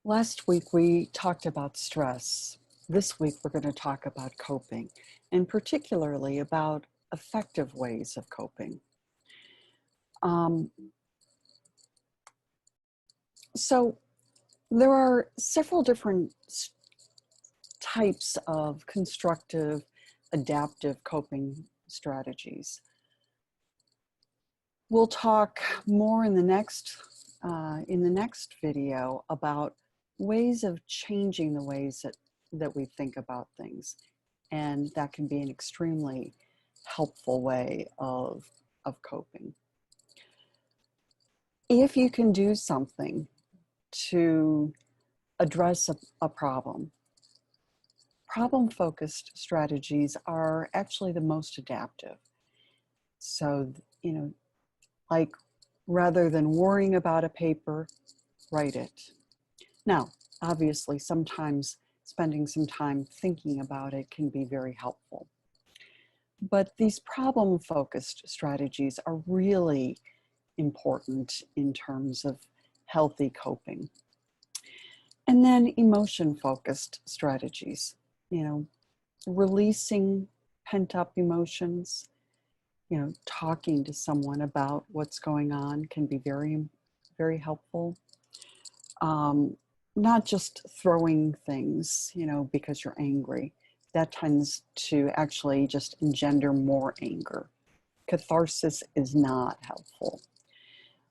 Last week we talked about stress. This week we're going to talk about coping, and particularly about effective ways of coping. Um, so there are several different types of constructive, adaptive coping strategies. We'll talk more in the next video about ways of changing the ways that we think about things. And that can be an extremely helpful way of coping. If you can do something to address a problem-focused strategies are actually the most adaptive. So, like rather than worrying about a paper, write it. Now, obviously, sometimes spending some time thinking about it can be very helpful. But these problem-focused strategies are really important in terms of healthy coping. And then emotion-focused strategies, releasing pent-up emotions, talking to someone about what's going on can be very, very helpful. Not just throwing things, because you're angry. That tends to actually just engender more anger. Catharsis is not helpful.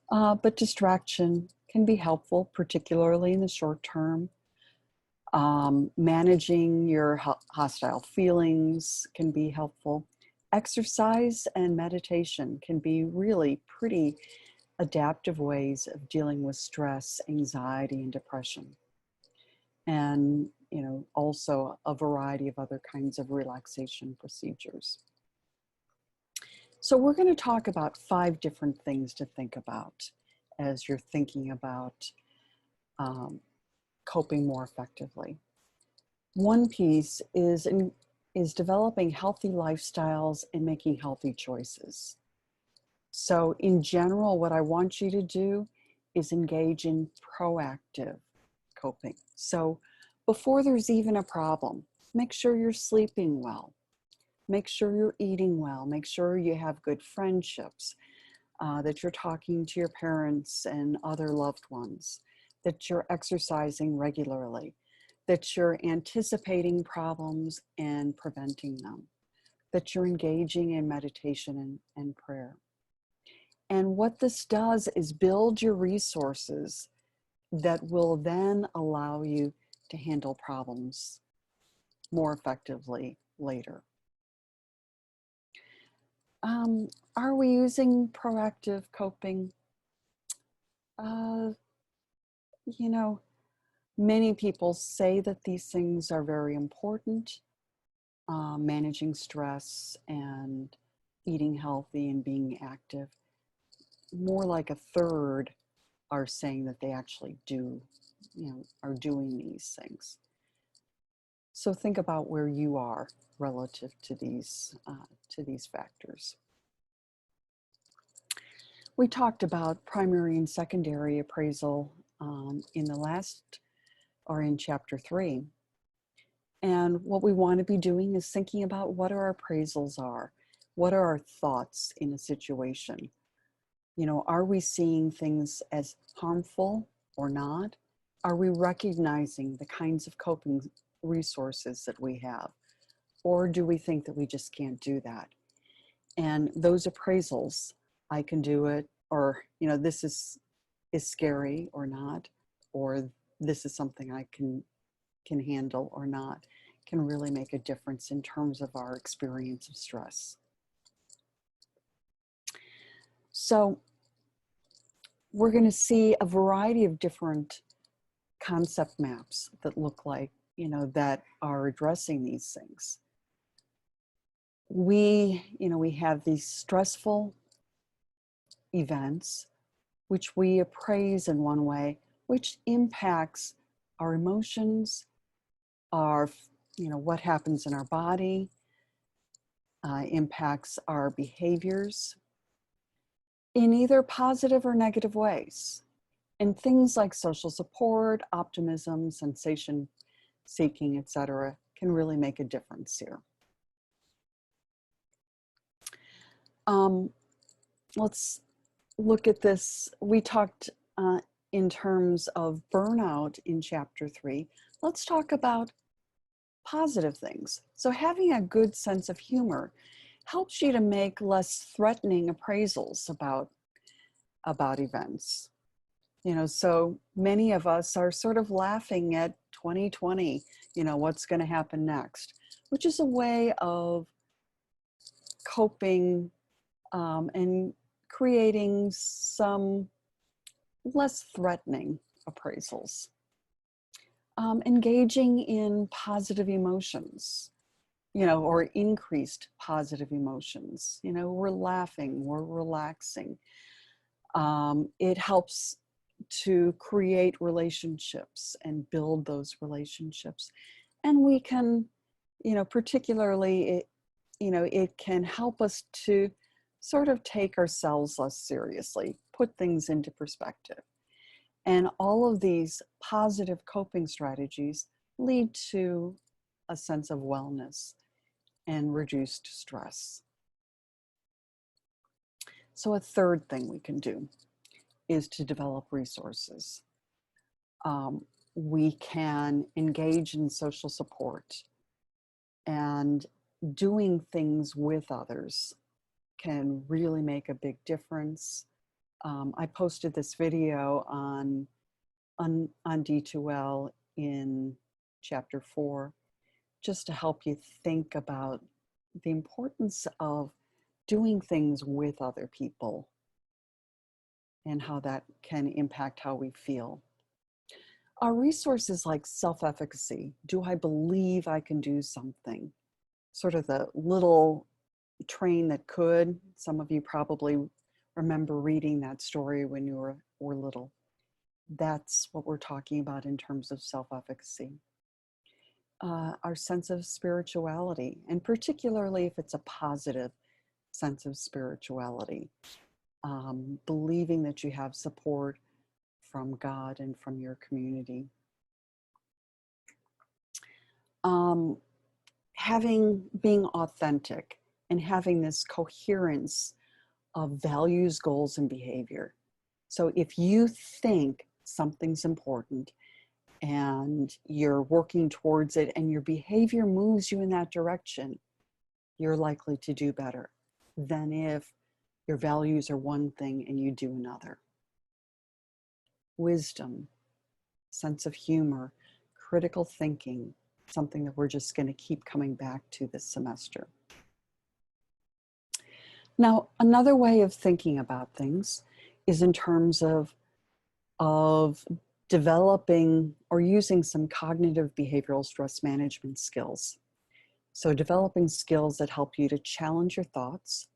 But distraction can be helpful, particularly in the short term. Managing your hostile feelings can be helpful. Exercise and meditation can be really pretty adaptive ways of dealing with stress, anxiety, and depression. And, also a variety of other kinds of relaxation procedures. So we're going to talk about 5 different things to think about as you're thinking about coping more effectively. One piece is developing healthy lifestyles and making healthy choices. So in general, what I want you to do is engage in proactive coping. So before there's even a problem, make sure you're sleeping well. Make sure you're eating well. Make sure you have good friendships, that you're talking to your parents and other loved ones, that you're exercising regularly, that you're anticipating problems and preventing them, that you're engaging in meditation and prayer. And what this does is build your resources that will then allow you to handle problems more effectively later. Are we using proactive coping? Many people say that these things are very important. Managing stress and eating healthy and being active. More like a third are saying that they actually are doing these things. So think about where you are relative to these factors. We talked about primary and secondary appraisal in chapter 3. And what we want to be doing is thinking about what our appraisals are. What are our thoughts in a situation? Are we seeing things as harmful or not? Are we recognizing the kinds of coping resources that we have? Or do we think that we just can't do that? And those appraisals, I can do it, or, this is scary or not, or this is something I can handle or not, can really make a difference in terms of our experience of stress. So we're going to see a variety of different concept maps that look like, that are addressing these things. We have these stressful events, which we appraise in one way, which impacts our emotions, what happens in our body, impacts our behaviors in either positive or negative ways. And things like social support, optimism, sensation seeking, etc., can really make a difference here. Let's look at this. We talked in terms of burnout in chapter 3. Let's talk about positive things. So having a good sense of humor helps you to make less threatening appraisals about events. You know, so many of us are sort of laughing at 2020, you know, what's going to happen next, which is a way of coping and creating some less threatening appraisals. Engaging in positive emotions, you know, or increased positive emotions. You know, we're laughing, we're relaxing. It helps to create relationships and build those relationships. And we can, you know, particularly, it can help us to sort of take ourselves less seriously, put things into perspective. And all of these positive coping strategies lead to a sense of wellness and reduced stress. So a third thing we can do is to develop resources. We can engage in social support, and doing things with others can really make a big difference. I posted this video on D2L in chapter 4, just to help you think about the importance of doing things with other people and how that can impact how we feel. Our resources like self-efficacy, do I believe I can do something? Sort of the little train that could. Some of you probably remember reading that story when you were little. That's what we're talking about in terms of self-efficacy. Our sense of spirituality, and particularly if it's a positive sense of spirituality, believing that you have support from God and from your community. Being authentic and having this coherence of values, goals, and behavior. So if you think something's important and you're working towards it and your behavior moves you in that direction, you're likely to do better than if your values are one thing and you do another. Wisdom, sense of humor, critical thinking, something that we're just going to keep coming back to this semester. Now, another way of thinking about things is in terms of developing or using some cognitive behavioral stress management skills. So developing skills that help you to challenge your thoughts,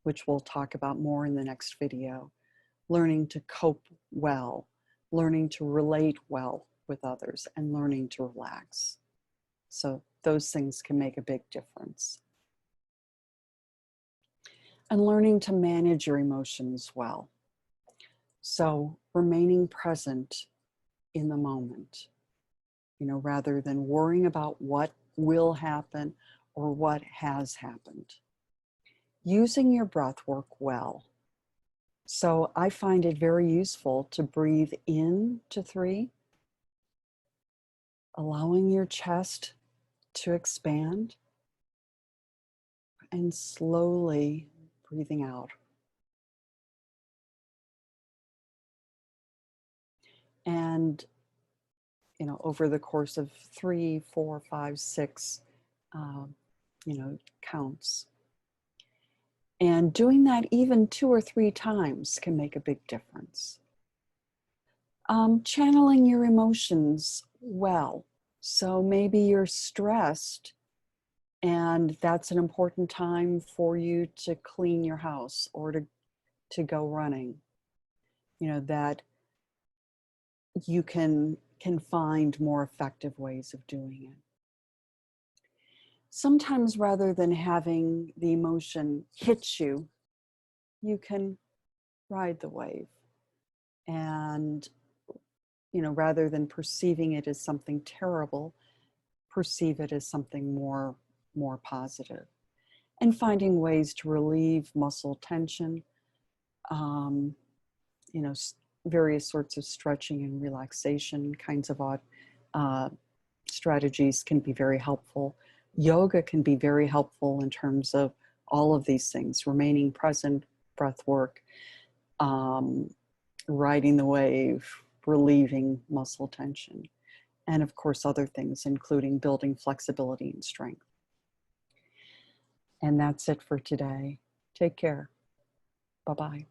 which we'll talk about more in the next video, learning to cope well, learning to relate well with others, and learning to relax. So those things can make a big difference. And learning to manage your emotions well. So remaining present in the moment, you know, rather than worrying about what will happen or what has happened. Using your breath work well. So I find it very useful to breathe in to 3, allowing your chest to expand, and slowly breathing out. And, you know, over the course of 3, 4, 5, 6, counts. And doing that even 2 or 3 times can make a big difference. Channeling your emotions well. So maybe you're stressed and that's an important time for you to clean your house or to go running. You know, that you can find more effective ways of doing it. Sometimes rather than having the emotion hit you can ride the wave and rather than perceiving it as something terrible, perceive it as something more positive. And finding ways to relieve muscle tension, um, various sorts of stretching and relaxation kinds of uh, strategies can be very helpful. Yoga can be very helpful in terms of all of these things: remaining present, breath work, um, riding the wave, relieving muscle tension, and of course other things, including building flexibility and strength. And that's it for today. Take care. Bye-bye.